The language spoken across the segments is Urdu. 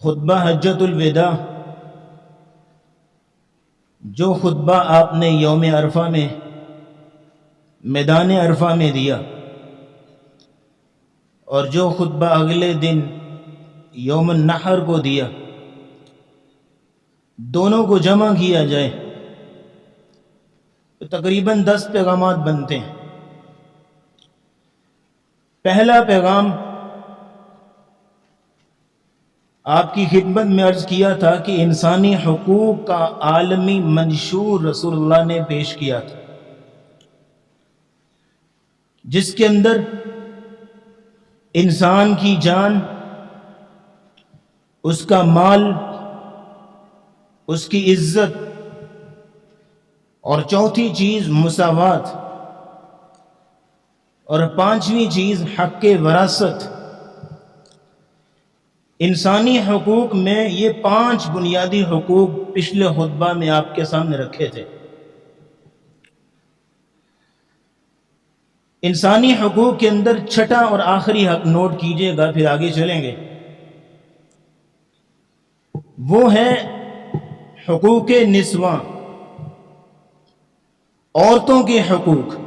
خطبہ حجۃ الوداع، جو خطبہ آپ نے یوم عرفہ میں میدان عرفہ میں دیا اور جو خطبہ اگلے دن یوم النحر کو دیا، دونوں کو جمع کیا جائے تو تقریباً 10 پیغامات بنتے ہیں۔ پہلا پیغام آپ کی خدمت میں عرض کیا تھا کہ انسانی حقوق کا عالمی منشور رسول اللہ نے پیش کیا تھا، جس کے اندر انسان کی جان، اس کا مال، اس کی عزت، اور چوتھی چیز مساوات، اور پانچویں چیز حق وراثت۔ انسانی حقوق میں یہ 5 بنیادی حقوق پچھلے خطبہ میں آپ کے سامنے رکھے تھے۔ انسانی حقوق کے اندر چھٹا اور آخری حق نوٹ کیجئے گا، پھر آگے چلیں گے۔ وہ ہے حقوق نسواں، عورتوں کے حقوق۔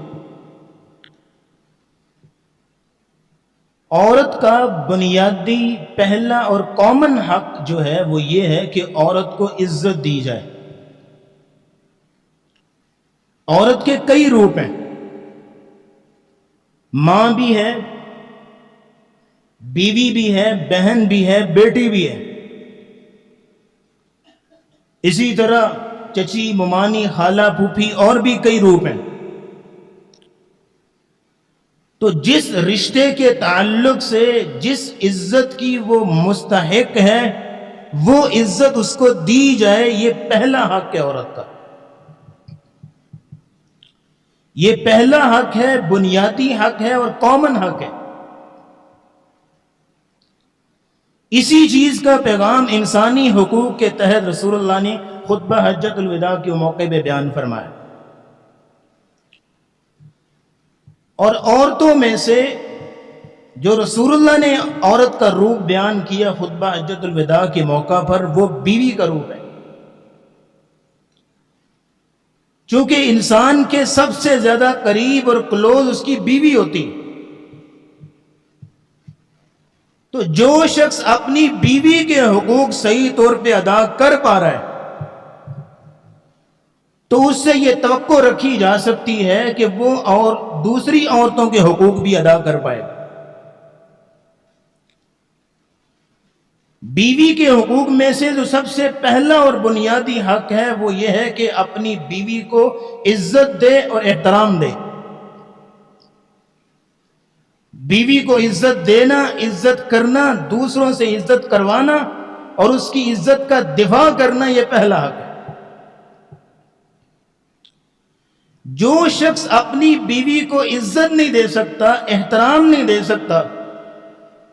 عورت کا بنیادی پہلا اور کامن حق جو ہے وہ یہ ہے کہ عورت کو عزت دی جائے۔ عورت کے کئی روپ ہیں، ماں بھی ہے، بیوی بھی ہے، بہن بھی ہے، بیٹی بھی ہے، اسی طرح چچی، ممانی، خالہ، پھوپھی، اور بھی کئی روپ ہیں۔ تو جس رشتے کے تعلق سے جس عزت کی وہ مستحق ہے، وہ عزت اس کو دی جائے، یہ پہلا حق ہے عورت کا۔ یہ پہلا حق ہے، بنیادی حق ہے اور کامن حق ہے۔ اسی چیز کا پیغام انسانی حقوق کے تحت رسول اللہ نے خطبہ حجۃ الوداع کے موقع پہ بیان فرمایا۔ اور عورتوں میں سے جو رسول اللہ نے عورت کا روپ بیان کیا خطبہ حجۃ الوداع کے موقع پر، وہ بیوی کا روپ ہے۔ چونکہ انسان کے سب سے زیادہ قریب اور کلوز اس کی بیوی ہوتی، تو جو شخص اپنی بیوی کے حقوق صحیح طور پہ ادا کر پا رہا ہے، تو اس سے یہ توقع رکھی جا سکتی ہے کہ وہ اور دوسری عورتوں کے حقوق بھی ادا کر پائے۔ بیوی کے حقوق میں سے جو سب سے پہلا اور بنیادی حق ہے وہ یہ ہے کہ اپنی بیوی کو عزت دے اور احترام دے۔ بیوی کو عزت دینا، عزت کرنا، دوسروں سے عزت کروانا اور اس کی عزت کا دفاع کرنا، یہ پہلا حق ہے۔ جو شخص اپنی بیوی کو عزت نہیں دے سکتا، احترام نہیں دے سکتا،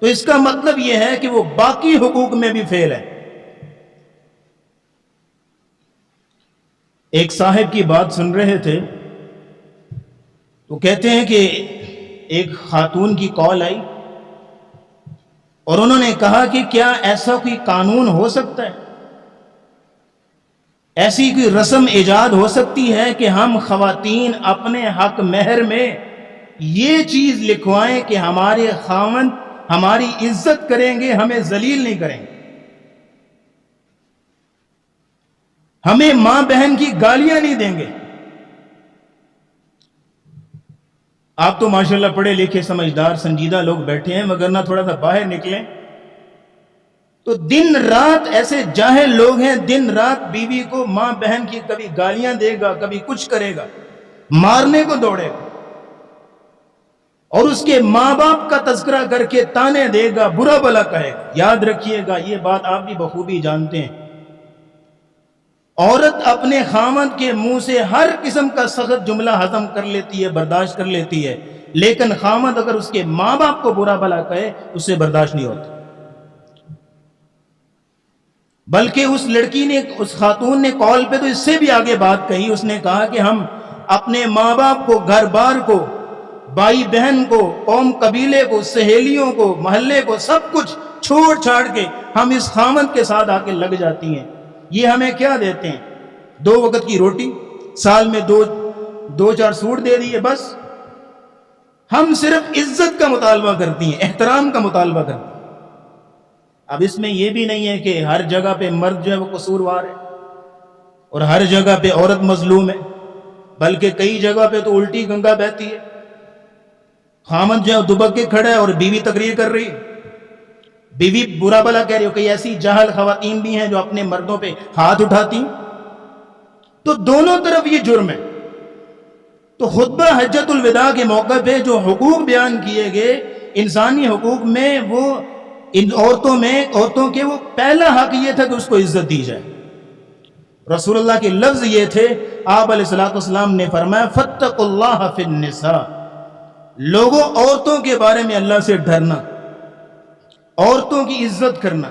تو اس کا مطلب یہ ہے کہ وہ باقی حقوق میں بھی فیل ہے۔ ایک صاحب کی بات سن رہے تھے تو کہتے ہیں کہ ایک خاتون کی کال آئی اور انہوں نے کہا کہ کیا ایسا کوئی قانون ہو سکتا ہے، ایسی کوئی رسم ایجاد ہو سکتی ہے کہ ہم خواتین اپنے حق مہر میں یہ چیز لکھوائیں کہ ہمارے خاوند ہماری عزت کریں گے، ہمیں ذلیل نہیں کریں گے، ہمیں ماں بہن کی گالیاں نہیں دیں گے۔ آپ تو ماشاءاللہ پڑھے لکھے سمجھدار سنجیدہ لوگ بیٹھے ہیں، مگر نہ تھوڑا سا باہر نکلیں تو دن رات ایسے جاہل لوگ ہیں، دن رات بیوی کو، ماں بہن کی کبھی گالیاں دے گا، کبھی کچھ کرے گا، مارنے کو دوڑے گا، اور اس کے ماں باپ کا تذکرہ کر کے تانے دے گا، برا بھلا کہے گا۔ یاد رکھیے گا، یہ بات آپ بھی بخوبی جانتے ہیں، عورت اپنے خاوند کے منہ سے ہر قسم کا سخت جملہ ہضم کر لیتی ہے، برداشت کر لیتی ہے، لیکن خاوند اگر اس کے ماں باپ کو برا بھلا کہے اس سے برداشت نہیں ہوتا۔ بلکہ اس لڑکی نے، اس خاتون نے کال پہ تو اس سے بھی آگے بات کہی، اس نے کہا کہ ہم اپنے ماں باپ کو، گھر بار کو، بھائی بہن کو، قوم قبیلے کو، سہیلیوں کو، محلے کو، سب کچھ چھوڑ چھاڑ کے ہم اس خامد کے ساتھ آ کے لگ جاتی ہیں. یہ ہمیں کیا دیتے ہیں؟ 2 وقت کی روٹی، سال میں دو چار سوٹ دے دیے، بس. ہم صرف عزت کا مطالبہ کرتی ہیں، احترام کا مطالبہ کرتی ہیں. اب اس میں یہ بھی نہیں ہے کہ ہر جگہ پہ مرد جو ہے وہ قصوروار ہے اور ہر جگہ پہ عورت مظلوم ہے، بلکہ کئی جگہ پہ تو الٹی گنگا بہتی ہے. خامد جو ہے دبک کے کھڑا ہے اور بیوی تقریر کر رہی ہے، بیوی برا بلا کہہ رہی ہو. کئی ایسی جاہل خواتین بھی ہیں جو اپنے مردوں پہ ہاتھ اٹھاتی ہیں. تو دونوں طرف یہ جرم ہے. تو خطبہ حجۃ الوداع کے موقع پہ جو حقوق بیان کیے گئے انسانی حقوق میں، وہ ان عورتوں کے وہ پہلا حق یہ تھا کہ اس کو عزت دی جائے. رسول اللہ کے لفظ یہ تھے، آپ علیہ الصلوۃ والسلام نے فرمایا فاتقوا اللہ فی النساء، لوگوں عورتوں کے بارے میں اللہ سے ڈرنا، عورتوں کی عزت کرنا.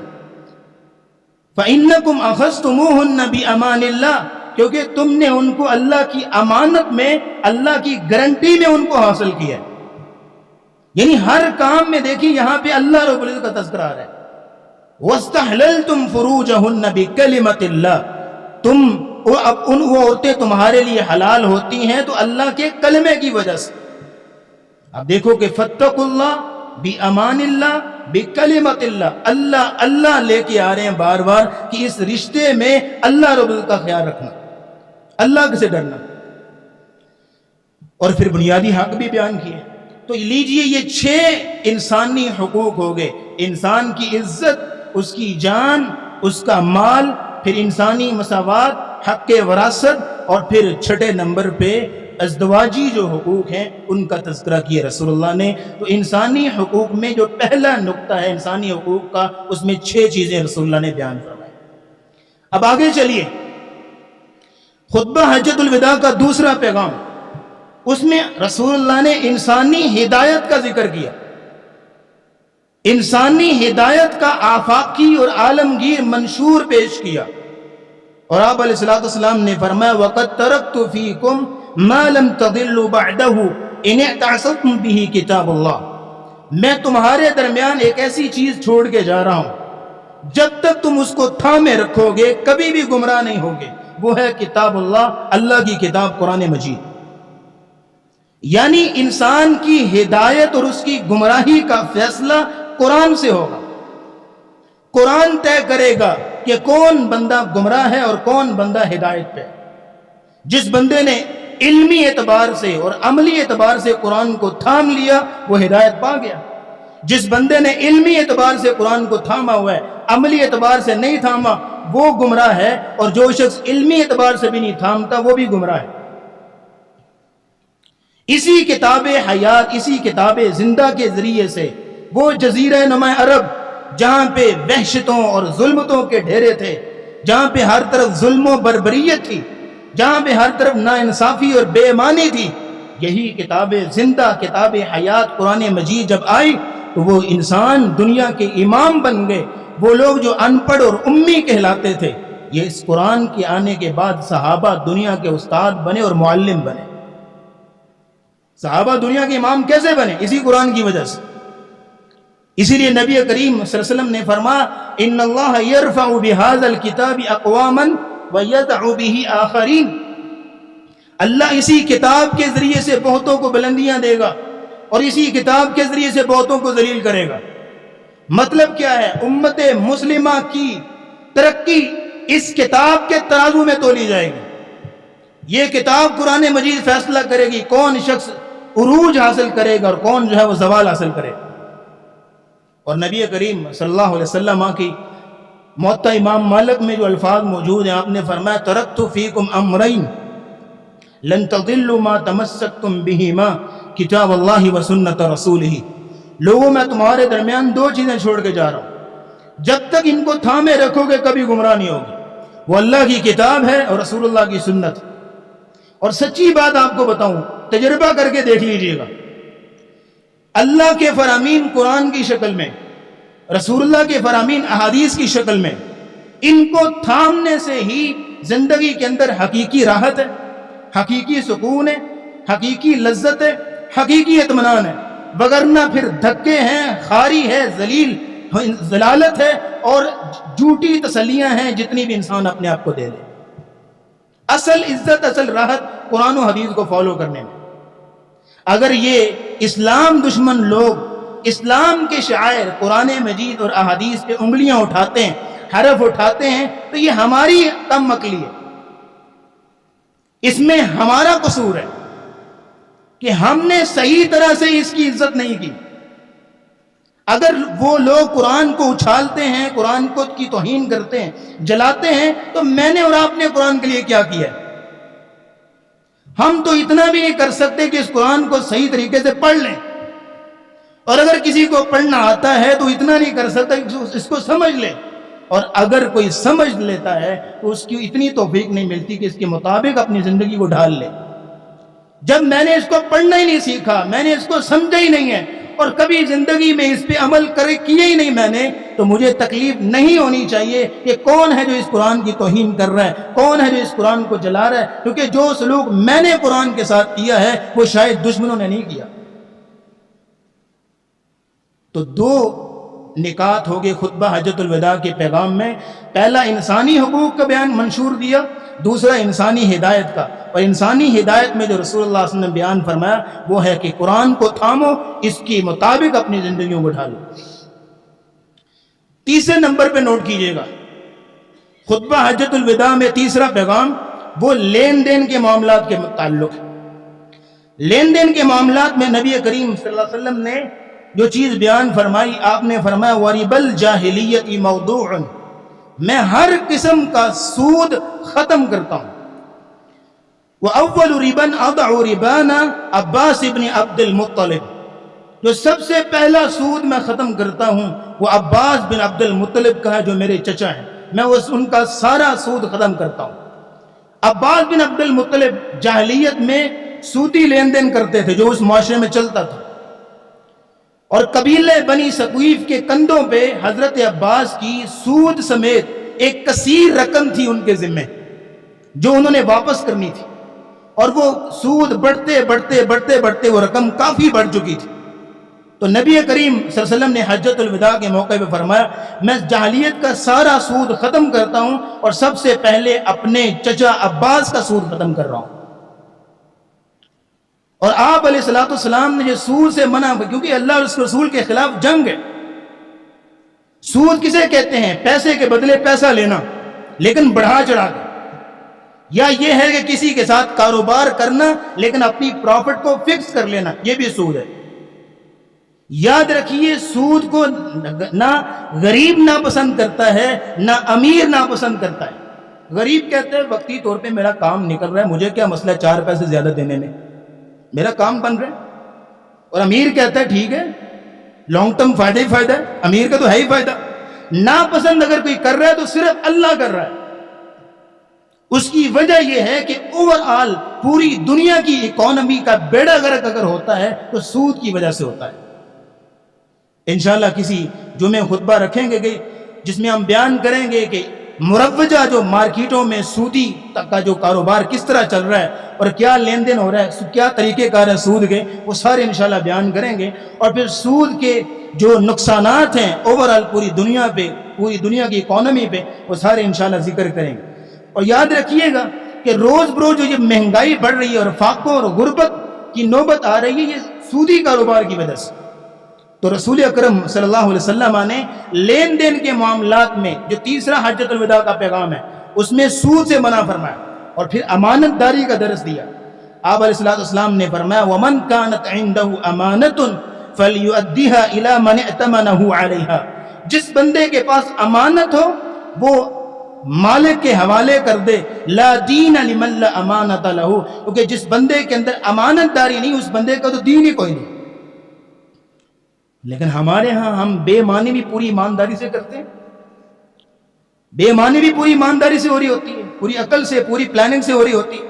فإنکم اخذتموہن بأمان اللہ، کیونکہ تم نے ان کو اللہ کی امانت میں، اللہ کی گارنٹی میں ان کو حاصل کیا ہے. یعنی ہر کام میں دیکھیں یہاں پہ اللہ رب العزت کا تذکرہ ہے. وَاسْتَحْلَلْتُمْ فُرُوجَهُنَّ بِكَلِمَةِ اللَّهِ، تم وہ عورتیں تمہارے لیے حلال ہوتی ہیں تو اللہ کے کلمے کی وجہ سے. اب دیکھو کہ فَاتَّقُوا اللَّهَ بِأَمَانِ اللَّهِ بِكَلِمَةِ اللَّهِ، اللہ اللہ لے کے آ رہے ہیں بار بار کہ اس رشتے میں اللہ رب العزت کا خیال رکھنا، اللہ سے ڈرنا. اور پھر بنیادی حق بھی بیان کیے. تو لیجئے یہ 6 انسانی حقوق ہو گئے: انسان کی عزت، اس کی جان، اس کا مال، پھر انسانی مساوات، حق وراثت، اور پھر 6 نمبر پہ ازدواجی جو حقوق ہیں ان کا تذکرہ کیا رسول اللہ نے. تو انسانی حقوق میں جو پہلا نقطہ ہے انسانی حقوق کا، اس میں 6 چیزیں رسول اللہ نے بیان فرمائی. اب آگے چلیے، خطبہ حجۃ الوداع کا دوسرا پیغام، اس میں رسول اللہ نے انسانی ہدایت کا ذکر کیا. انسانی ہدایت کا آفاقی اور عالمگیر منشور پیش کیا. اور آپ علیہ الصلوۃ والسلام نے فرمایا وَقَدْ تَرَكْتُ فِيكُمْ مَا لَمْ تَضِلُّوا بَعْدَهُ إِنِ اعْتَصَمْتُمْ بِهِ کتاب اللہ، میں تمہارے درمیان ایک ایسی چیز چھوڑ کے جا رہا ہوں، جب تک تم اس کو تھامے رکھو گے کبھی بھی گمراہ نہیں ہوگے. وہ ہے کتاب اللہ، اللہ کی کتاب قرآن مجید. یعنی انسان کی ہدایت اور اس کی گمراہی کا فیصلہ قرآن سے ہوگا. قرآن طے کرے گا کہ کون بندہ گمراہ ہے اور کون بندہ ہدایت پہ. جس بندے نے علمی اعتبار سے اور عملی اعتبار سے قرآن کو تھام لیا وہ ہدایت پا گیا. جس بندے نے علمی اعتبار سے قرآن کو تھاما ہوا ہے، عملی اعتبار سے نہیں تھاما، وہ گمراہ ہے. اور جو شخص علمی اعتبار سے بھی نہیں تھامتا وہ بھی گمراہ ہے. اسی کتاب حیات، اسی کتاب زندہ کے ذریعے سے وہ جزیرہ نما عرب جہاں پہ وحشتوں اور ظلمتوں کے ڈھیرے تھے، جہاں پہ ہر طرف ظلم و بربریت تھی، جہاں پہ ہر طرف ناانصافی اور بے ایمانی تھی، یہی کتاب زندہ، کتاب حیات قرآن مجید جب آئی تو وہ انسان دنیا کے امام بن گئے. وہ لوگ جو ان پڑھ اور امی کہلاتے تھے، یہ اس قرآن کے آنے کے بعد صحابہ دنیا کے استاد بنے اور معلم بنے. صحابہ دنیا کے امام کیسے بنے؟ اسی قرآن کی وجہ سے. اسی لیے نبی کریم صلی اللہ علیہ وسلم نے فرمایا ان اللہ یرفع بہذا الکتاب اقواما ویضع بہ آخرین، اللہ اسی کتاب کے ذریعے سے بہتوں کو بلندیاں دے گا اور اسی کتاب کے ذریعے سے بہتوں کو ذلیل کرے گا. مطلب کیا ہے؟ امت مسلمہ کی ترقی اس کتاب کے ترازو میں تولی جائے گی. یہ کتاب قرآن مجید فیصلہ کرے گی کون شخص عروج حاصل کرے گا اور کون جو ہے وہ زوال حاصل کرے گا. اور نبی کریم صلی اللہ علیہ وسلم کی موطا امام مالک میں جو الفاظ موجود ہیں، آپ نے فرمایا ترکت فیکم امرین لن تضلوا ما تمسکتم بہما کتاب اللہ و سنت رسولہ. لوگوں میں تمہارے درمیان 2 چیزیں چھوڑ کے جا رہا ہوں، جب تک ان کو تھامے رکھو گے کبھی گمراہ نہیں ہوگی. وہ اللہ کی کتاب ہے اور رسول اللہ کی سنت. اور سچی بات آپ کو بتاؤں، تجربہ کر کے دیکھ لیجئے گا، اللہ کے فرامین قرآن کی شکل میں، رسول اللہ کے فرامین احادیث کی شکل میں، ان کو تھامنے سے ہی زندگی کے اندر حقیقی راحت ہے، حقیقی سکون ہے، حقیقی لذت ہے، حقیقی اطمینان ہے. وگرنہ پھر دھکے ہیں، خاری ہے، ذلیل ضلالت ہے اور جھوٹی تسلیاں ہیں جتنی بھی انسان اپنے آپ کو دے دے۔ اصل عزت، اصل راحت قرآن و حدیث کو فالو کرنے میں۔ اگر یہ اسلام دشمن لوگ اسلام کے شعائر قرآن مجید اور احادیث پہ انگلیاں اٹھاتے ہیں، حرف اٹھاتے ہیں، تو یہ ہماری کم عقلی ہے، اس میں ہمارا قصور ہے کہ ہم نے صحیح طرح سے اس کی عزت نہیں کی۔ اگر وہ لوگ قرآن کو اچھالتے ہیں، قرآن کو کی توہین کرتے ہیں، جلاتے ہیں، تو میں نے اور آپ نے قرآن کے لیے کیا کیا ہے؟ ہم تو اتنا بھی نہیں کر سکتے کہ اس قرآن کو صحیح طریقے سے پڑھ لیں، اور اگر کسی کو پڑھنا آتا ہے تو اتنا نہیں کر سکتا کہ اس کو سمجھ لے، اور اگر کوئی سمجھ لیتا ہے تو اس کی اتنی توفیق نہیں ملتی کہ اس کے مطابق اپنی زندگی کو ڈھال لے۔ جب میں نے اس کو پڑھنا ہی نہیں سیکھا، میں نے اس کو سمجھا ہی نہیں ہے، اور کبھی زندگی میں اس پہ عمل کیے ہی نہیں میں نے، تو مجھے تکلیف نہیں ہونی چاہیے کہ کون ہے جو اس قرآن کی توہین کر رہا ہے، کون ہے جو اس قرآن کو جلا رہا ہے، کیونکہ جو سلوک میں نے قرآن کے ساتھ کیا ہے وہ شاید دشمنوں نے نہیں کیا۔ تو دو نکات ہو گئے خطبہ حجۃ الوداع کے پیغام میں، پہلا انسانی حقوق کا بیان منشور دیا، دوسرا انسانی ہدایت کا۔ اور انسانی ہدایت میں جو رسول اللہ صلی اللہ علیہ وسلم نے بیان فرمایا وہ ہے کہ قرآن کو تھامو، اس کے مطابق اپنی زندگیوں کو ڈھالو۔ تیسرے نمبر پہ نوٹ کیجئے گا، خطبہ حجۃ الوداع میں تیسرا پیغام وہ لین دین کے معاملات کے متعلق۔ لین دین کے معاملات میں نبی کریم صلی اللہ علیہ وسلم نے جو چیز بیان فرمائی، آپ نے فرمایا وَرِبَ الْجَاهِلِيَّةِ مَوْضُوعٌ، میں ہر قسم کا سود ختم کرتا ہوں۔ وَأَوَّلُ رِبًا أَضَعُ رِبَانَ عباس ابن عبد المطلب، جو سب سے پہلا سود میں ختم کرتا ہوں وہ عباس بن عبد المطلب کا ہے، جو میرے چچا ہیں، میں ان کا سارا سود ختم کرتا ہوں۔ عباس بن عبد المطلب جاہلیت میں سودی لین دین کرتے تھے جو اس معاشرے میں چلتا تھا، اور قبیلے بنی ثقیف کے کندھوں پہ حضرت عباس کی سود سمیت ایک کثیر رقم تھی ان کے ذمہ جو انہوں نے واپس کرنی تھی، اور وہ سود بڑھتے بڑھتے بڑھتے بڑھتے وہ رقم کافی بڑھ چکی تھی۔ تو نبی کریم صلی اللہ علیہ وسلم نے حجۃ الوداع کے موقع پہ فرمایا میں جاہلیت کا سارا سود ختم کرتا ہوں، اور سب سے پہلے اپنے چچا عباس کا سود ختم کر رہا ہوں۔ اور آپ علیہ السلام نے یہ سود سے منع، کیونکہ اللہ اور اس کے رسول کے خلاف جنگ ہے۔ سود کسے کہتے ہیں؟ پیسے کے بدلے پیسہ لینا، لیکن بڑھا چڑھا کے، یا یہ ہے کہ کسی کے ساتھ کاروبار کرنا لیکن اپنی پروفٹ کو فکس کر لینا، یہ بھی سود ہے۔ یاد رکھیے سود کو نہ غریب ناپسند کرتا ہے نہ امیر ناپسند کرتا ہے۔ غریب کہتے ہیں وقتی طور پہ میرا کام نکل رہا ہے، مجھے کیا مسئلہ 4 پیسے زیادہ دینے میں، میرا کام بن رہا ہے۔ اور امیر کہتا ہے ٹھیک ہے لانگ ٹرم فائدہ ہی فائدہ ہے، امیر کا تو ہے ہی فائدہ۔ ناپسند اگر کوئی کر رہا ہے تو صرف اللہ کر رہا ہے۔ اس کی وجہ یہ ہے کہ اوور آل پوری دنیا کی اکانومی کا بیڑا غرق اگر ہوتا ہے تو سود کی وجہ سے ہوتا ہے۔ انشاءاللہ کسی جمعے خطبہ رکھیں گے جس میں ہم بیان کریں گے کہ مروجہ جو مارکیٹوں میں سودی کا جو کاروبار کس طرح چل رہا ہے اور کیا لین دین ہو رہا ہے، کیا طریقے کار ہے سود کے، وہ سارے انشاءاللہ بیان کریں گے۔ اور پھر سود کے جو نقصانات ہیں اوورآل پوری دنیا پہ، پوری دنیا کی اکانومی پہ، وہ سارے انشاءاللہ ذکر کریں گے۔ اور یاد رکھیے گا کہ روز بروز جو یہ مہنگائی بڑھ رہی ہے اور فاقوں اور غربت کی نوبت آ رہی ہے، یہ سودی کاروبار کی وجہ سے۔ تو رسول اکرم صلی اللہ علیہ وسلم نے لین دین کے معاملات میں جو تیسرا حجۃ الوداع کا پیغام ہے اس میں سود سے منع فرمایا، اور پھر امانت داری کا درس دیا۔ آپ علیہ السلام نے فرمایا وَمَنْ كَانَتْ عِنْدَهُ أَمَانَةٌ فَلْيُؤَدِّهَا إِلَى مَنِ ائْتَمَنَهُ عَلَيْهَا، جس بندے کے پاس امانت ہو وہ مالک کے حوالے کر دے۔ لا دین لمن لا امانت لہ، کیونکہ جس بندے کے اندر امانت داری نہیں اس بندے کا تو دین ہی کوئی نہیں۔ لیکن ہمارے ہاں ہم بے معنی بھی پوری ایمانداری سے کرتے ہیں، بے معنی بھی پوری ایمانداری سے ہو رہی ہوتی ہے، پوری عقل سے، پوری پلاننگ سے ہو رہی ہوتی ہے۔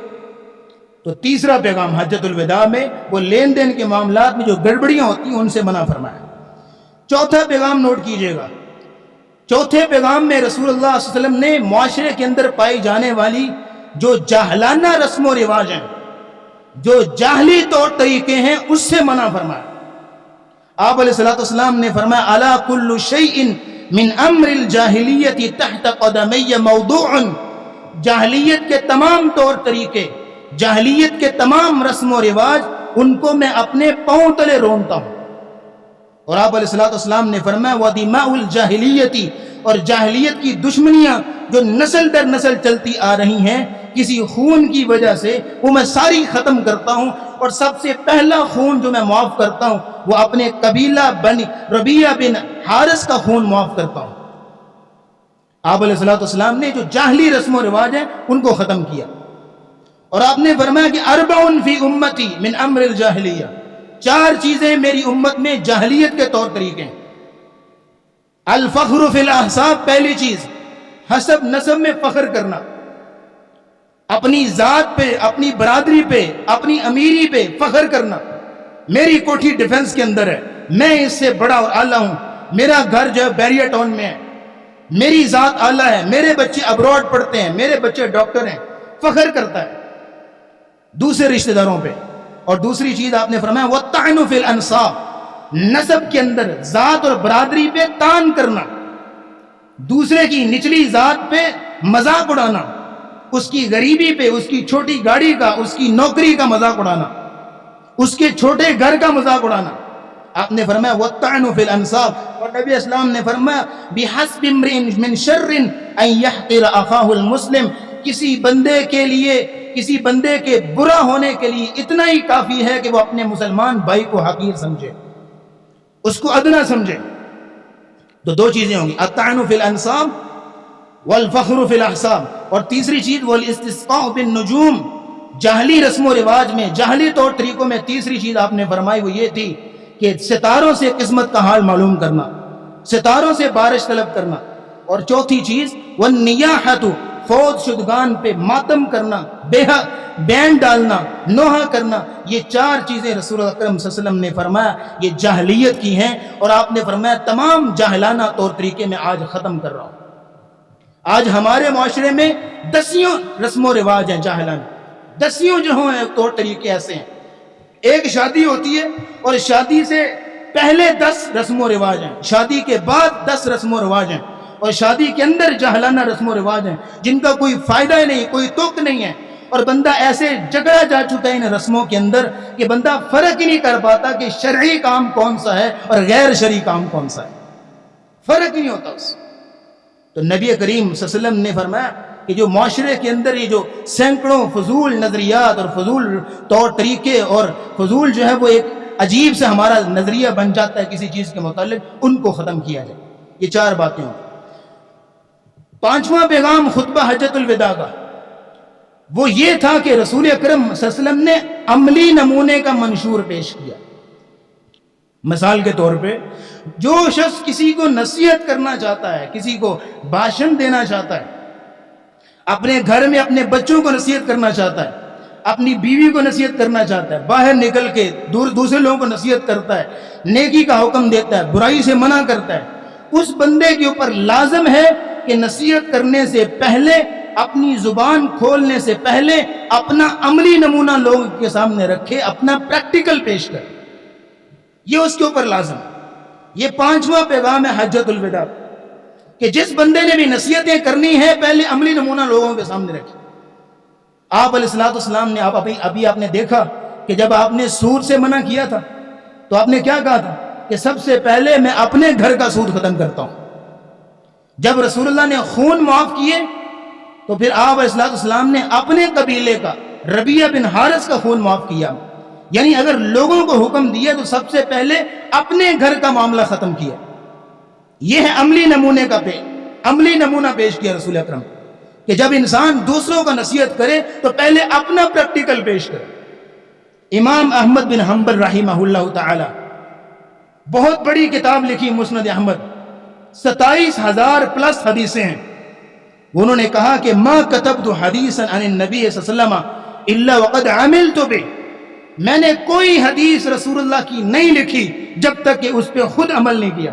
تو تیسرا پیغام حجۃ الوداع میں وہ لین دین کے معاملات میں جو گڑبڑیاں ہوتی ہیں ان سے منع فرمایا۔ چوتھا پیغام نوٹ کیجئے گا، چوتھے پیغام میں رسول اللہ صلی اللہ علیہ وسلم نے معاشرے کے اندر پائی جانے والی جو جاہلانہ رسم و رواج ہیں، جو جاہلی طور طریقے ہیں، اس سے منع فرمایا۔ آپ علیہ الصلوۃ والسلام نے فرمایا الا کل شیء من امر الجاہلیت تحت قدمی موضوع، جاہلیت کے تمام طور طریقے، جاہلیت کے تمام رسم و رواج، ان کو میں اپنے پاؤں تلے رونتا ہوں۔ اور آپ علیہ الصلوۃ والسلام نے فرمایا وَدِمَاءُ الْجَاهِلِيَّةِ، اور جاہلیت کی دشمنیاں جو نسل در نسل چلتی آ رہی ہیں کسی خون کی وجہ سے، وہ میں ساری ختم کرتا ہوں، اور سب سے پہلا خون جو میں معاف کرتا ہوں وہ اپنے قبیلہ بنی ربیعہ بن حارث کا خون معاف کرتا ہوں۔ آپ علیہ الصلوۃ والسلام نے جو جاہلی رسم و رواج ہیں ان کو ختم کیا، اور آپ نے فرمایا کہ اربع فی امتی من امر الجاہلیہ، 4 چیزیں میری امت میں جاہلیت کے طور طریقے ہیں۔ الفخر فی الاحساب، پہلی چیز حسب نسب میں فخر کرنا، اپنی ذات پہ، اپنی برادری پہ، اپنی امیری پہ فخر کرنا۔ میری کوٹھی ڈیفنس کے اندر ہے، میں اس سے بڑا اور اعلیٰ ہوں، میرا گھر جو ہے بیریا ٹاؤن میں ہے، میری ذات اعلیٰ ہے، میرے بچے ابراڈ پڑھتے ہیں، میرے بچے ڈاکٹر ہیں، فخر کرتا ہے دوسرے رشتہ داروں پہ۔ اور دوسری چیز آپ نے فرمایا وَالطَّعْنُ فِي الْأَنْصَابِ، نسب کے اندر ذات اور برادری پہ تان کرنا، دوسرے کی نچلی ذات پہ مذاق اڑانا، اس کی غریبی پہ، اس کی چھوٹی گاڑی کا، اس کی نوکری کا مذاق اڑانا، اس کے چھوٹے گھر کا مذاق اڑانا۔ آپ نے فرمایا وَالطَّعْنُ فِي الْأَنْصَابِ، اور نبی اسلام نے فرمایا بِحَسْبِ امْرِئٍ مِّن شَرٍّ أَن يَحْقِرَ أَخَاهُ الْمُسْلِمَ، کسی بندے کے لیے، کسی بندے کے برا ہونے کے لیے اتنا ہی کافی ہے کہ وہ اپنے مسلمان بھائی کو حقیر سمجھے، اس کو ادنا سمجھے۔ تو 2 چیزیں ہوں گی، الطعن فی الانصاب والفخر فی الاحساب، اور تیسری چیز والاستسقاء بالنجوم، جاہلی رسم و رواج میں، جاہلی طور طریقوں میں تیسری چیز آپ نے فرمائی وہ یہ تھی کہ ستاروں سے قسمت کا حال معلوم کرنا، ستاروں سے بارش طلب کرنا، اور چوتھی چیز والنیاحۃ، فوت شدگان پہ ماتم کرنا، بین ڈالنا، نوحہ کرنا۔ یہ 4 چیزیں رسول اللہ اکرم صلی اللہ علیہ وسلم نے فرمایا یہ جاہلیت کی ہیں، اور آپ نے فرمایا تمام جاہلانہ طور طریقے میں آج ختم کر رہا ہوں۔ آج ہمارے معاشرے میں 10 رسم و رواج ہیں جاہلانہ، 10 جو ہیں طور طریقے ایسے ہیں۔ ایک شادی ہوتی ہے اور شادی سے پہلے 10 رسم و رواج ہیں، شادی کے بعد 10 رسم و رواج ہیں، اور شادی کے اندر جاہلانہ رسم و رواج ہیں جن کا کوئی فائدہ ہی نہیں، کوئی توق نہیں ہے، اور بندہ ایسے جگڑا جا چکا ہے ان رسموں کے اندر کہ بندہ فرق ہی نہیں کر پاتا کہ شرعی کام کون سا ہے اور غیر شرعی کام کون سا ہے، فرق ہی نہیں ہوتا اس۔ تو نبی کریم صلی اللہ علیہ وسلم نے فرمایا کہ جو معاشرے کے اندر یہ جو سینکڑوں فضول نظریات اور فضول طور طریقے اور فضول جو ہے وہ ایک عجیب سے ہمارا نظریہ بن جاتا ہے کسی چیز کے متعلق، ان کو ختم کیا جائے۔ یہ 4 باتیں ہوں۔ 5واں پیغام خطبہ حجۃ الوداع کا وہ یہ تھا کہ رسول اکرم صلی اللہ علیہ وسلم نے عملی نمونے کا منشور پیش کیا۔ مثال کے طور پہ جو شخص کسی کو نصیحت کرنا چاہتا ہے، کسی کو بھاشن دینا چاہتا ہے، اپنے گھر میں اپنے بچوں کو نصیحت کرنا چاہتا ہے، اپنی بیوی کو نصیحت کرنا چاہتا ہے، باہر نکل کے دوسرے لوگوں کو نصیحت کرتا ہے، نیکی کا حکم دیتا ہے، برائی سے منع کرتا ہے، اس بندے کے اوپر لازم ہے کہ نصیحت کرنے سے پہلے، اپنی زبان کھولنے سے پہلے اپنا عملی نمونہ لوگوں کے سامنے رکھے، اپنا پریکٹیکل پیش کرے، یہ اس کے اوپر لازم ہے۔ یہ 5واں پیغام ہے حجۃ الوداع کہ جس بندے نے بھی نصیحتیں کرنی ہے پہلے عملی نمونہ لوگوں کے سامنے رکھے۔ آپ علیہ الصلوۃ والسلام نے ابھی آپ نے دیکھا کہ جب آپ نے سود سے منع کیا تھا تو آپ نے کیا کہا تھا کہ سب سے پہلے میں اپنے گھر کا سود ختم کرتا ہوں۔ جب رسول اللہ نے خون معاف کیے تو پھر آپ علیہ الصلوۃ والسلام نے اپنے قبیلے کا ربیعہ بن حارث کا خون معاف کیا۔ یعنی اگر لوگوں کو حکم دیا تو سب سے پہلے اپنے گھر کا معاملہ ختم کیا۔ یہ ہے عملی نمونہ پیش کیا رسول اکرم کہ جب انسان دوسروں کا نصیحت کرے تو پہلے اپنا پریکٹیکل پیش کرے۔ امام احمد بن حنبل رحمہ اللہ تعالی بہت بڑی کتاب لکھی مسند احمد، 27,000 پلس حدیثیں ہیں۔ انہوں نے کہا کہ ما کتبت حدیثا عن النبی صلی اللہ علیہ وسلم الا وقد عملت به، میں نے کوئی حدیث رسول اللہ کی نہیں لکھی جب تک کہ اس پہ خود عمل نہیں کیا،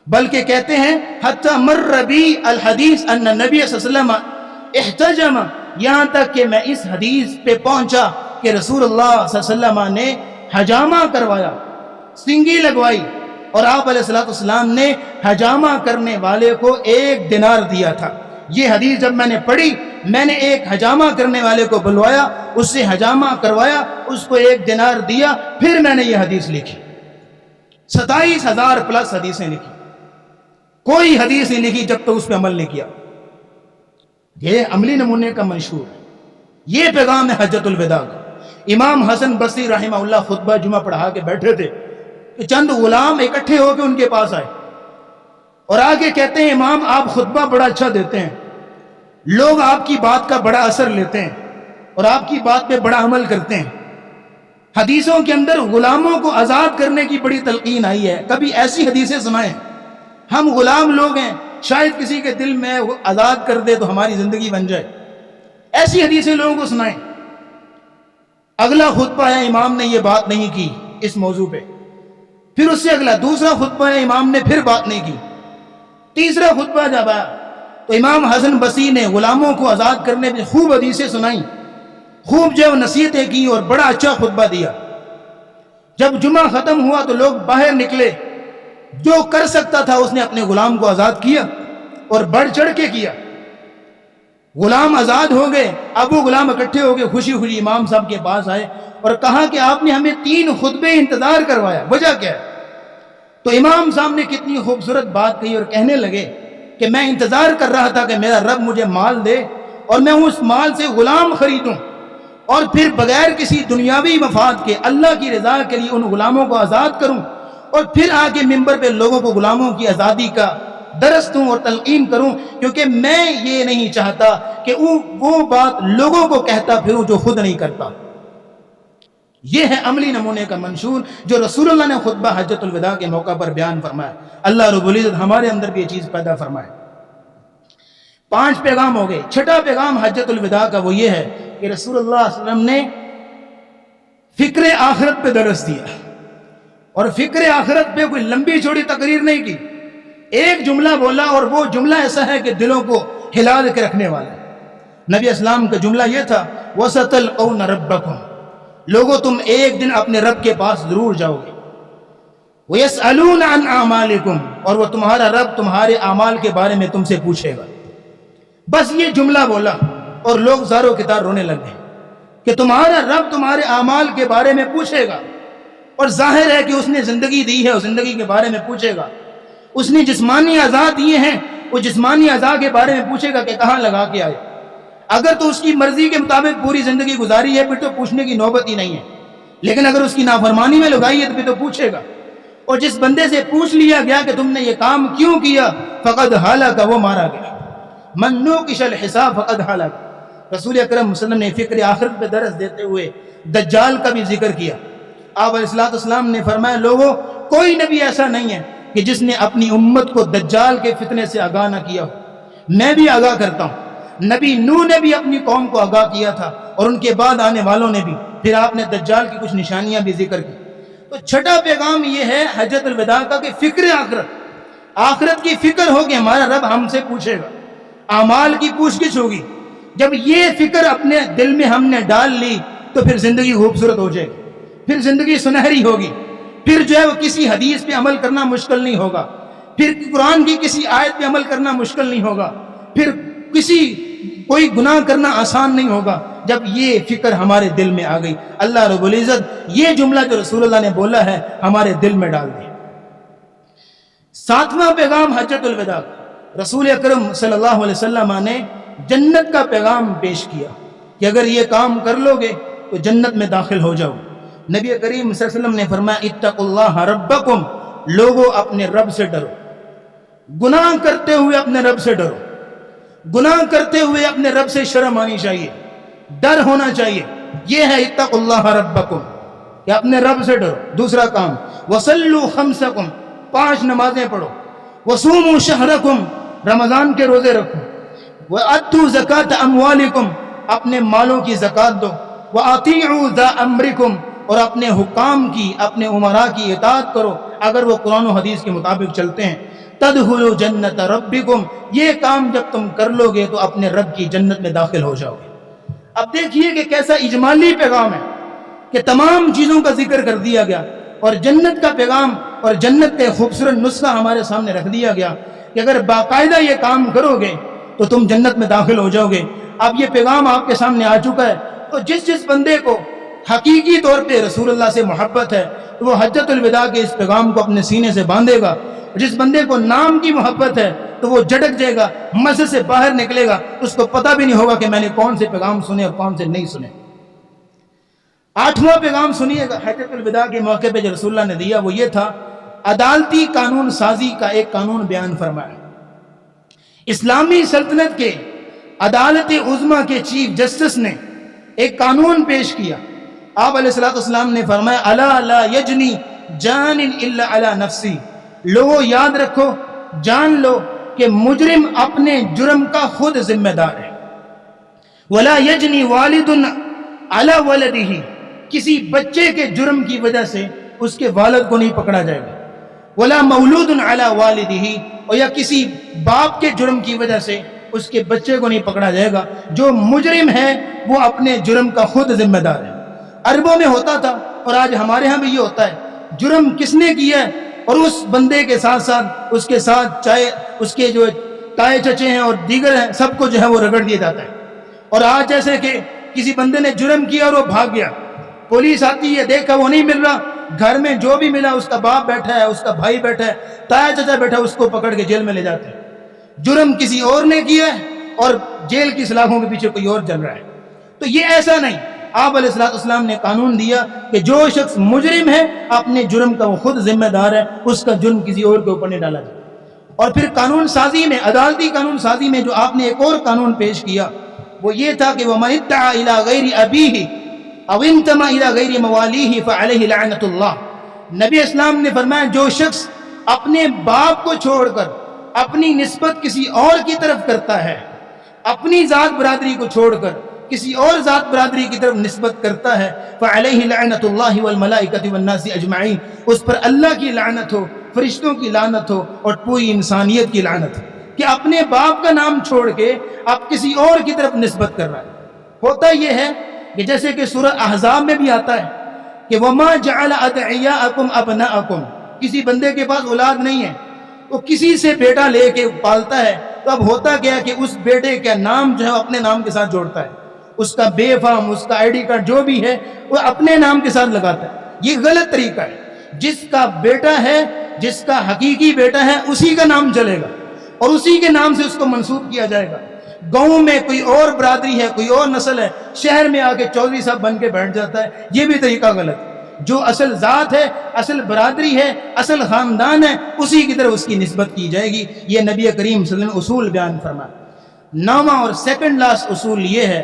بلکہ کہتے ہیں حتی مر بی الحدیث ان النبی صلی اللہ علیہ وسلم احتجم، یہاں تک کہ میں اس حدیث پہ پہنچا کہ رسول اللہ صلی اللہ علیہ وسلم نے حجامہ کروایا، سینگی لگوائی اور آپ علیہ السلام نے حجامہ کرنے والے کو 1 دینار دیا تھا۔ یہ حدیث جب میں نے پڑھی، میں نے ایک حجامہ کرنے والے کو بلوایا، اس سے حجامہ کروایا، اس کو 1 دینار دیا، پھر میں نے یہ حدیث لکھی۔ 27,000 پلس حدیثیں لکھی، کوئی حدیث نہیں لکھی جب تک اس پہ عمل نہیں کیا۔ یہ عملی نمونے کا منشور ہے، یہ پیغام ہے حجۃ الوداع کا۔ امام حسن بصری رحمہ اللہ خطبہ جمعہ پڑھا کے بیٹھے تھے کہ چند غلام اکٹھے ہو کے ان کے پاس آئے اور آگے کہتے ہیں امام آپ خطبہ بڑا اچھا دیتے ہیں، لوگ آپ کی بات کا بڑا اثر لیتے ہیں اور آپ کی بات پہ بڑا عمل کرتے ہیں۔ حدیثوں کے اندر غلاموں کو آزاد کرنے کی بڑی تلقین آئی ہے، کبھی ایسی حدیثیں سنائیں، ہم غلام لوگ ہیں، شاید کسی کے دل میں آزاد کر دے تو ہماری زندگی بن جائے، ایسی حدیثیں لوگوں کو سنائیں۔ اگلا خطبہ ہے امام نے یہ بات نہیں کی اس موضوع پہ، پھر اس سے اگلا دوسرا خطبہ ہے امام نے پھر بات نہیں کی، تیسرا خطبہ جب آیا تو امام حسن بصری نے غلاموں کو آزاد کرنے پہ خوب حدیثیں سنائیں، خوب جو نصیحتیں کی اور بڑا اچھا خطبہ دیا۔ جب جمعہ ختم ہوا تو لوگ باہر نکلے، جو کر سکتا تھا اس نے اپنے غلام کو آزاد کیا اور بڑھ چڑھ کے کیا۔ غلام آزاد ہو گئے، اب وہ غلام اکٹھے ہو گئے، خوشی خوشی امام صاحب کے پاس آئے اور کہا کہ آپ نے ہمیں 3 خطبے انتظار کروایا، وجہ کیا ہے؟ تو امام صاحب نے کتنی خوبصورت بات کہی اور کہنے لگے کہ میں انتظار کر رہا تھا کہ میرا رب مجھے مال دے اور میں اس مال سے غلام خریدوں اور پھر بغیر کسی دنیاوی مفاد کے اللہ کی رضا کے لیے ان غلاموں کو آزاد کروں اور پھر آ کے ممبر پہ لوگوں کو غلاموں کی آزادی کا درس دوں اور تلقین کروں، کیونکہ میں یہ نہیں چاہتا کہ وہ بات لوگوں کو کہتا پھروں جو خود نہیں کرتا۔ یہ ہے عملی نمونے کا منشور جو رسول اللہ نے خطبہ حجۃ الوداع کے موقع پر بیان فرمایا۔ اللہ رب العزت ہمارے اندر بھی یہ چیز پیدا فرمائے۔ 5 پیغام ہو گئے، 6واں پیغام حجۃ الوداع کا وہ یہ ہے کہ رسول اللہ صلی اللہ علیہ وسلم نے فکر آخرت پہ درس دیا اور فکر آخرت پہ کوئی لمبی چوڑی تقریر نہیں کی، ایک جملہ بولا اور وہ جملہ ایسا ہے کہ دلوں کو ہلا کے رکھنے والا ہے۔ نبی اسلام کا جملہ یہ تھا وَسَتَلْقَوْنَ رَبَّكُمْ، لوگو تم ایک دن اپنے رب کے پاس ضرور جاؤ گے، وَيَسْأَلُونَ عَنْ أَعْمَالِكُمْ، اور وہ تمہارا رب تمہارے اعمال کے بارے میں تم سے پوچھے گا۔ بس یہ جملہ بولا اور لوگ زاروں کی طرح رونے لگ گئے کہ تمہارا رب تمہارے اعمال کے بارے میں پوچھے گا، اور ظاہر ہے کہ اس نے زندگی دی ہے اور زندگی کے بارے میں پوچھے گا، اس نے جسمانی اعضاء دیے ہیں، وہ جسمانی اعضاء کے بارے میں پوچھے گا کہ کہاں لگا کے آئے۔ اگر تو اس کی مرضی کے مطابق پوری زندگی گزاری ہے پھر تو پوچھنے کی نوبت ہی نہیں ہے، لیکن اگر اس کی نافرمانی میں لگائی ہے تو پھر تو پوچھے گا۔ اور جس بندے سے پوچھ لیا گیا کہ تم نے یہ کام کیوں کیا، فقد ہلاک، وہ مارا گیا۔ من نوقش الحساب فقد ہلاک۔ رسول اکرم صلی اللہ علیہ وسلم نے فکر آخرت پہ درس دیتے ہوئے دجال کا بھی ذکر کیا۔ آپ علیہ السلام نے فرمایا لوگوں کوئی نبی ایسا نہیں ہے کہ جس نے اپنی امت کو دجال کے فتنے سے آگاہ نہ کیا ہو، میں بھی آگاہ کرتا ہوں۔ نبی نوح نے بھی اپنی قوم کو آگاہ کیا تھا اور ان کے بعد آنے والوں نے بھی، پھر آپ نے دجال کی کچھ نشانیاں بھی ذکر کی۔ تو 6واں پیغام یہ ہے حجۃ الوداع کا کہ فکر آخرت کی فکر ہو کہ ہمارا رب ہم سے پوچھے گا، اعمال کی پوچھ گچھ ہوگی۔ جب یہ فکر اپنے دل میں ہم نے ڈال لی تو پھر زندگی خوبصورت ہو جائے گی، پھر زندگی سنہری ہوگی، پھر جو ہے وہ کسی حدیث پہ عمل کرنا مشکل نہیں ہوگا، پھر قرآن کی کسی آیت پہ عمل کرنا مشکل نہیں ہوگا، پھر کوئی گناہ کرنا آسان نہیں ہوگا جب یہ فکر ہمارے دل میں آ گئی۔ اللہ رب العزت یہ جملہ جو رسول اللہ نے بولا ہے ہمارے دل میں ڈال دے۔ 7واں پیغام حجۃ الوداع، رسول اکرم صلی اللہ علیہ وسلم نے جنت کا پیغام پیش کیا کہ اگر یہ کام کر لو گے تو جنت میں داخل ہو جاؤ۔ نبی کریم صلی اللہ علیہ وسلم نے فرمایا اتقوا اللہ ربکم، لوگوں اپنے رب سے ڈرو، گناہ کرتے ہوئے اپنے رب سے ڈرو، گناہ کرتے ہوئے اپنے رب سے شرم آنی چاہیے، ڈر ہونا چاہیے۔ یہ ہے اتقوا اللہ ربکم کہ اپنے رب سے ڈرو۔ دوسرا کام وصلوا خمسکم، 5 نمازیں پڑھو، وصوموا شہرکم، رمضان کے روزے رکھو، وَأَدُّوا زَكَاةَ أَمْوَالِكُمْ، اپنے مالوں کی زکات دو، وَأَطِيعُوا ذَا أَمْرِكُمْ، اور اپنے حکام کی اپنے عمراء کی اطاعت کرو اگر وہ قرآن و حدیث کے مطابق چلتے ہیں۔ تَدْخُلُوا جَنَّةَ رَبِّكُمْ، یہ کام جب تم کر لو گے تو اپنے رب کی جنت میں داخل ہو جاؤ گے۔ اب دیکھیے کہ کیسا اجمالی پیغام ہے کہ تمام چیزوں کا ذکر کر دیا گیا اور جنت کا پیغام اور جنت کا خوبصورت نسخہ ہمارے سامنے رکھ دیا گیا کہ اگر باقاعدہ یہ کام کرو گے تو تم جنت میں داخل ہو جاؤ گے۔ اب یہ پیغام آپ کے سامنے آ چکا ہے، تو جس بندے کو حقیقی طور پہ رسول اللہ سے محبت ہے تو وہ حجۃ الوداع کے اس پیغام کو اپنے سینے سے باندھے گا۔ جس بندے کو نام کی محبت ہے تو وہ جھٹک جائے گا، مسجد سے باہر نکلے گا، اس کو پتہ بھی نہیں ہوگا کہ میں نے کون سے پیغام سنے اور کون سے نہیں سنے۔ 8واں پیغام سنیے گا حجۃ الوداع کے موقع پہ جو رسول اللہ نے دیا، وہ یہ تھا، عدالتی قانون سازی کا ایک قانون بیان فرمایا۔ اسلامی سلطنت کے عدالت عظمیٰ کے چیف جسٹس نے ایک قانون پیش کیا۔ آپ علیہ السلام نے فرمایا، الا لا یجنی جان الا علی نفسی، لوگوں یاد رکھو، جان لو کہ مجرم اپنے جرم کا خود ذمہ دار ہے۔ ولا یجنی والد علی ولدہ، کسی بچے کے جرم کی وجہ سے اس کے والد کو نہیں پکڑا جائے گا۔ ولا مولود علی والدہ، اور یا کسی باپ کے جرم کی وجہ سے اس کے بچے کو نہیں پکڑا جائے گا۔ جو مجرم ہے وہ اپنے جرم کا خود ذمہ دار ہے۔ عربوں میں ہوتا تھا اور آج ہمارے ہاں بھی یہ ہوتا ہے، جرم کس نے کیا ہے اور اس بندے کے ساتھ ساتھ اس کے ساتھ چاہے اس کے جو تائے چچے ہیں اور دیگر ہیں، سب کو جو ہے وہ رگڑ دیا جاتا ہے۔ اور آج جیسے کہ کسی بندے نے جرم کیا اور وہ بھاگ گیا، پولیس آتی ہے، دیکھا وہ نہیں مل رہا، گھر میں جو بھی ملا، اس کا باپ بیٹھا ہے، اس کا بھائی بیٹھا ہے، تایا چچا بیٹھا ہے، اس کو پکڑ کے جیل میں لے جاتے ہیں۔ جرم کسی اور نے کیا ہے اور جیل کی سلاخوں کے پیچھے کوئی اور چل رہا ہے۔ تو یہ ایسا نہیں، آپ علیہ السلام نے قانون دیا کہ جو شخص مجرم ہے اپنے جرم کا وہ خود ذمہ دار ہے، اس کا جرم کسی اور کے اوپر نہیں ڈالا جائے۔ اور پھر قانون سازی میں، عدالتی قانون سازی میں جو آپ نے ایک اور قانون پیش کیا، وہ یہ تھا کہ وَمَنِ ادَّعَىٰ إِلَىٰ غَيْرِ أَبِيهِ أَوْ انتَمَا إِلَىٰ غَيْرِ مَوَالِيهِ فَعَلَيْهِ لَعْنَةُ اللَّهِ۔ نبی اسلام نے فرمایا، جو شخص اپنے باپ کو چھوڑ کر اپنی نسبت کسی اور کی طرف کرتا ہے، اپنی ذات برادری کو چھوڑ کر کسی اور ذات برادری کی طرف نسبت کرتا ہے، فَعَلَيْهِ لَعْنَةُ اللَّهِ وَالْمَلَائِكَةِ وَالنَّاسِ أَجْمَعِينَ، اس پر اللہ کی لعنت ہو، فرشتوں کی لعنت ہو اور پوری انسانیت کی لعنت ہو کہ اپنے باپ کا نام چھوڑ کے آپ کسی اور کی طرف نسبت کر رہا ہے۔ ہوتا یہ ہے کہ جیسے کہ سورہ احزاب میں بھی آتا ہے کہ وَمَا جَعَلَ أَدْعِيَاءَكُمْ أَبْنَاءَكُمْ، کسی بندے کے پاس اولاد نہیں ہے، وہ کسی سے بیٹا لے کے پالتا ہے، تو اب ہوتا کیا کہ اس بیٹے کا نام جو ہے اپنے نام کے ساتھ جوڑتا ہے، اس کا بے فارم، اس کا آئی ڈی کارڈ جو بھی ہے وہ اپنے نام کے ساتھ لگاتا ہے۔ یہ غلط طریقہ ہے۔ جس کا بیٹا ہے، جس کا حقیقی بیٹا ہے، اسی کا نام چلے گا اور اسی کے نام سے اس کو منسوب کیا جائے گا۔ گاؤں میں کوئی اور برادری ہے، کوئی اور نسل ہے، شہر میں آ کے چودھری صاحب بن کے بیٹھ جاتا ہے، یہ بھی طریقہ غلط ہے۔ جو اصل ذات ہے، اصل برادری ہے، اصل خاندان ہے، اسی کی طرف اس کی نسبت کی جائے گی۔ یہ نبی کریم صلی اللہ علیہ وسلم اصول بیان فرمایا۔ 9واں اور سیکنڈ لاسٹ اصول یہ ہے،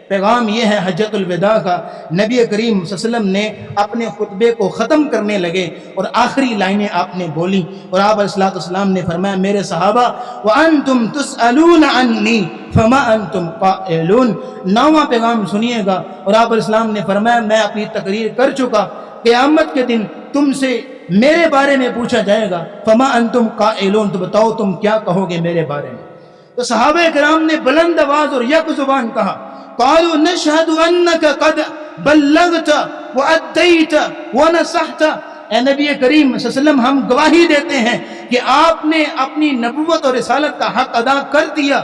پیغام یہ ہے حجۃ الوداع کا، نبی کریم صلی اللہ علیہ وسلم نے اپنے خطبے کو ختم کرنے لگے اور آخری لائنیں آپ نے بولی اور آپ علیہ السلام نے فرمایا، میرے صحابہ وَأَنْتُمْ تُسْأَلُونَ عَنِّي فَمَا أَنْتُمْ قَائِلُونَ۔ 9واں پیغام سنیے گا اور آپ علیہ السلام نے فرمایا، میں اپنی تقریر کر چکا، قیامت کے دن تم سے میرے بارے میں پوچھا جائے گا، فَمَا أَنْتُمْ قَائِلُونَ، تو بتاؤ تم کیا کہو گے میرے بارے میں۔ تو صحابہ کرام نے بلند آواز اور یک زبان کہا، قالوا نشهد انك قد بلغت واديت ونصحت، اے نبی کریم صلی اللہ علیہ وسلم ہم گواہی دیتے ہیں کہ آپ نے اپنی نبوت اور رسالت کا حق ادا کر دیا،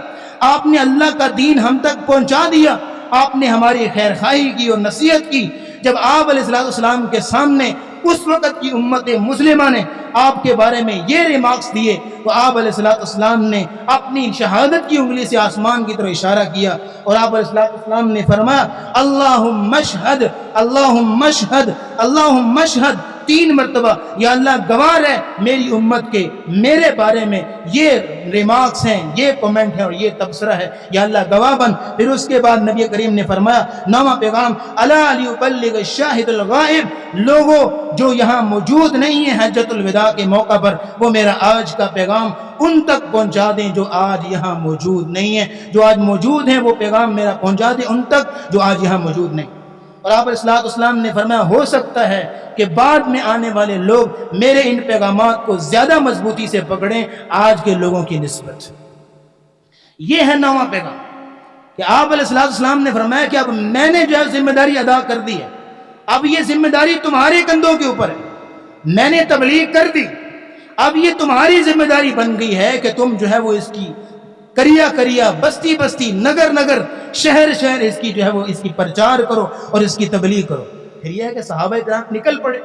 آپ نے اللہ کا دین ہم تک پہنچا دیا، آپ نے ہماری خیر خواہی کی اور نصیحت کی۔ جب آپ علیہ السلام کے سامنے اس وقت کی امت مسلمہ نے آپ کے بارے میں یہ ریمارکس دیے تو آپ علیہ السلام نے اپنی شہادت کی انگلی سے آسمان کی طرف اشارہ کیا اور آپ علیہ السلام نے فرمایا، اللہم اشہد، اللہم اشہد، اللہم اشہد، 3 مرتبہ، یا اللہ گواہ ہے میری امت کے میرے بارے میں یہ ریمارکس ہیں، یہ کومنٹ ہے اور یہ تبصرہ ہے، یا اللہ گواہ بن۔ پھر اس کے بعد نبی کریم نے فرمایا، 9واں پیغام، الا لیبلغ الشاہد الغائب، لوگوں جو یہاں موجود نہیں ہیں حجۃ الوداع کے موقع پر، وہ میرا آج کا پیغام ان تک پہنچا دیں جو آج یہاں موجود نہیں ہیں، جو آج موجود ہیں وہ پیغام میرا پہنچا دیں ان تک جو آج یہاں موجود نہیں۔ اور آپ علیہ السلام نے فرمایا، ہو سکتا ہے کہ بعد میں آنے والے لوگ میرے ان پیغامات کو زیادہ مضبوطی سے پکڑیں آج کے لوگوں کی نسبت۔ یہ ہے 9واں پیغام کہ آپ علیہ السلام نے فرمایا کہ اب میں نے جو ہے ذمہ داری ادا کر دی ہے، اب یہ ذمہ داری تمہارے کندھوں کے اوپر ہے، میں نے تبلیغ کر دی، اب یہ تمہاری ذمہ داری بن گئی ہے کہ تم جو ہے وہ اس کی کریا کریا، بستی بستی، نگر نگر، شہر شہر اس کی جو ہے وہ اس کی پرچار کرو اور اس کی تبلیغ کرو۔ پھر یہ ہے کہ صحابہ کرام نکل پڑے،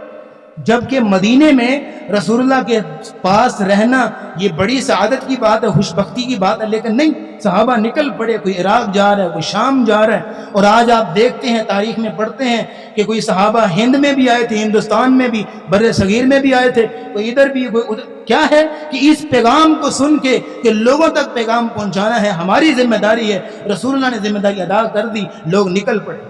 جبکہ مدینے میں رسول اللہ کے پاس رہنا یہ بڑی سعادت کی بات ہے، خوش بختی کی بات ہے، لیکن نہیں، صحابہ نکل پڑے، کوئی عراق جا رہا ہے، کوئی شام جا رہا ہے، اور آج آپ دیکھتے ہیں تاریخ میں پڑھتے ہیں کہ کوئی صحابہ ہند میں بھی آئے تھے، ہندوستان میں بھی، بر صغیر میں بھی آئے تھے، کوئی ادھر بھی، کوئی ادھر۔ کیا ہے کہ اس پیغام کو سن کے کہ لوگوں تک پیغام پہنچانا ہے، ہماری ذمہ داری ہے، رسول اللہ نے ذمہ داری ادا کر دی، لوگ نکل پڑے۔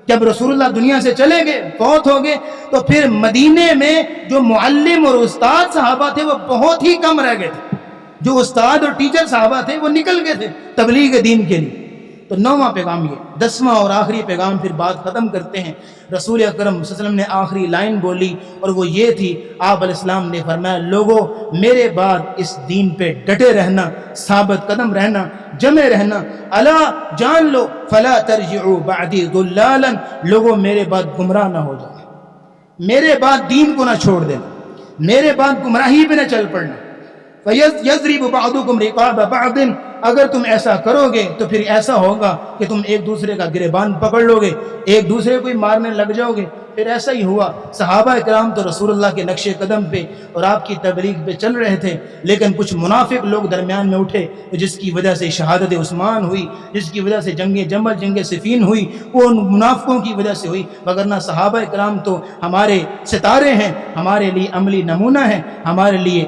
جب رسول اللہ دنیا سے چلے گئے، فوت ہو گئے، تو پھر مدینے میں جو معلم اور استاد صحابہ تھے وہ بہت ہی کم رہ گئے تھے، جو استاد اور ٹیچر صحابہ تھے وہ نکل گئے تھے تبلیغ دین کے لیے۔ تو 9واں پیغام یہ، 10واں اور آخری پیغام پھر بات ختم کرتے ہیں۔ رسول اکرم صلی اللہ علیہ وسلم نے آخری لائن بولی اور وہ یہ تھی، آپ علیہ السلام نے فرمایا، لوگوں میرے بعد اس دین پہ ڈٹے رہنا، ثابت قدم رہنا، جمع رہنا، الا جان لو فلا ترجعوا بعدی ضلالا، لوگوں میرے بعد گمراہ نہ ہو جائے، میرے بعد دین کو نہ چھوڑ دینا، میرے بعد گمراہی پہ نہ چل پڑنا۔ فَيَضْرِبُ بَعْضُكُمْ رِقَابَ بَعْضٍ، اگر تم ایسا کرو گے تو پھر ایسا ہوگا کہ تم ایک دوسرے کا گریبان پکڑ لو گے، ایک دوسرے کو ہی مارنے لگ جاؤ گے۔ پھر ایسا ہی ہوا، صحابہ کرام تو رسول اللہ کے نقش قدم پہ اور آپ کی تبلیغ پہ چل رہے تھے، لیکن کچھ منافق لوگ درمیان میں اٹھے، جس کی وجہ سے شہادت عثمان ہوئی، جس کی وجہ سے جنگ جمل، جنگ صفین ہوئی، وہ ان منافقوں کی وجہ سے ہوئی، وگرنہ صحابہ کرام تو ہمارے ستارے ہیں، ہمارے لیے عملی نمونہ ہیں، ہمارے لیے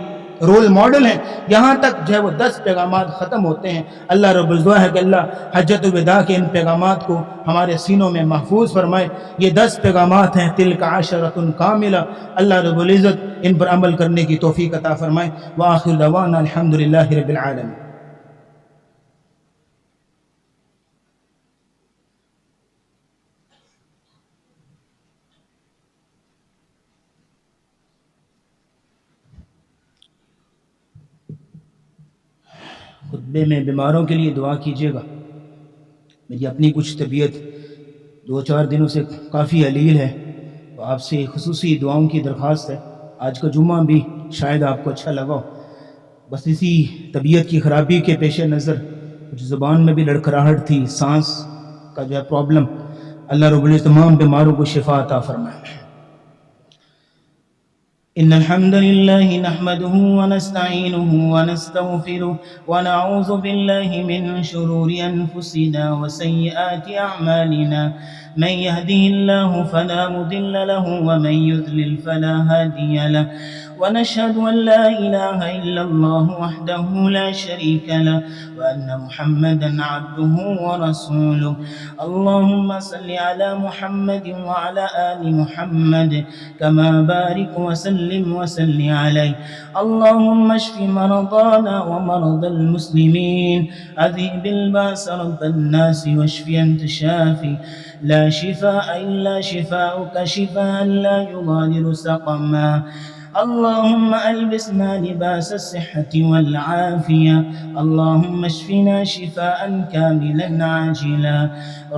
رول ماڈل ہیں۔ یہاں تک جو ہے وہ 10 پیغامات ختم ہوتے ہیں۔ اللہ رب العزت ہے کہ اللہ حجۃ الوداع کے ان پیغامات کو ہمارے سینوں میں محفوظ فرمائے۔ یہ 10 پیغامات ہیں، تلک عشرۃ کاملہ، اللہ رب العزت ان پر عمل کرنے کی توفیق عطا فرمائے۔ وآخر دعوانا الحمدللہ رب العالمین۔ خطبے میں بیماروں کے لیے دعا کیجیے گا۔ میری اپنی کچھ طبیعت 2-4 دنوں سے کافی علیل ہے، تو آپ سے خصوصی دعاؤں کی درخواست ہے۔ آج کا جمعہ بھی شاید آپ کو اچھا لگا ہو، بس اسی طبیعت کی خرابی کے پیش نظر کچھ زبان میں بھی لڑکھڑاہٹ تھی، سانس کا جو ہے پرابلم، اللہ رب العزت تمام بیماروں کو شفا عطا فرمائے۔ إن الحمد لله نحمده ونستعينه ونستغفره ونعوذ بالله من شرور أنفسنا وسيئات أعمالنا، من يهده الله فلا مضل له ومن يضلل فلا هادي له، ونشهد أن لا إله إلا الله وحده لا شريك له وأن محمدا عبده ورسوله۔ اللهم صل على محمد وعلى آل محمد كما بارك وسلم عليه۔ اللهم اشف مرضانا ومرضى المسلمين، أذهب الباس رب الناس واشف أنت الشافي، لا شفاء إلا شفاؤك، شفاء لا يغادر سقما۔ اللهم ألبسنا لباس الصحة والعافية، اللهم اشفنا شفاء كاملا عاجلا۔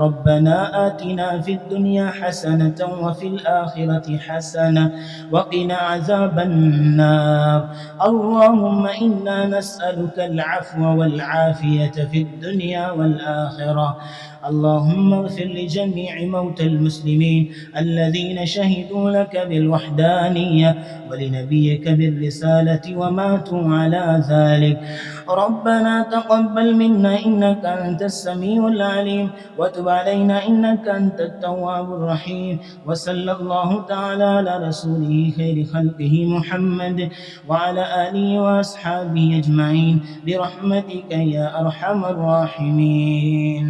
ربنا آتنا في الدنيا حسنة وفي الآخرة حسنة وقنا عذاب النار۔ اللهم إنا نسألك العفو والعافية في الدنيا والآخرة۔ اللهم اغفر لجميع موتى المسلمين الذين شهدوا لك بالوحدانية ولنبيك بالرسالة وماتوا على ذلك۔ ربنا تقبل منا إنك أنت السميع العليم، وتب علينا إنك أنت التواب الرحيم، وصلى الله تعالى على رسوله خير خلقه محمد وعلى آله وأصحابه أجمعين برحمتك يا أرحم الراحمين۔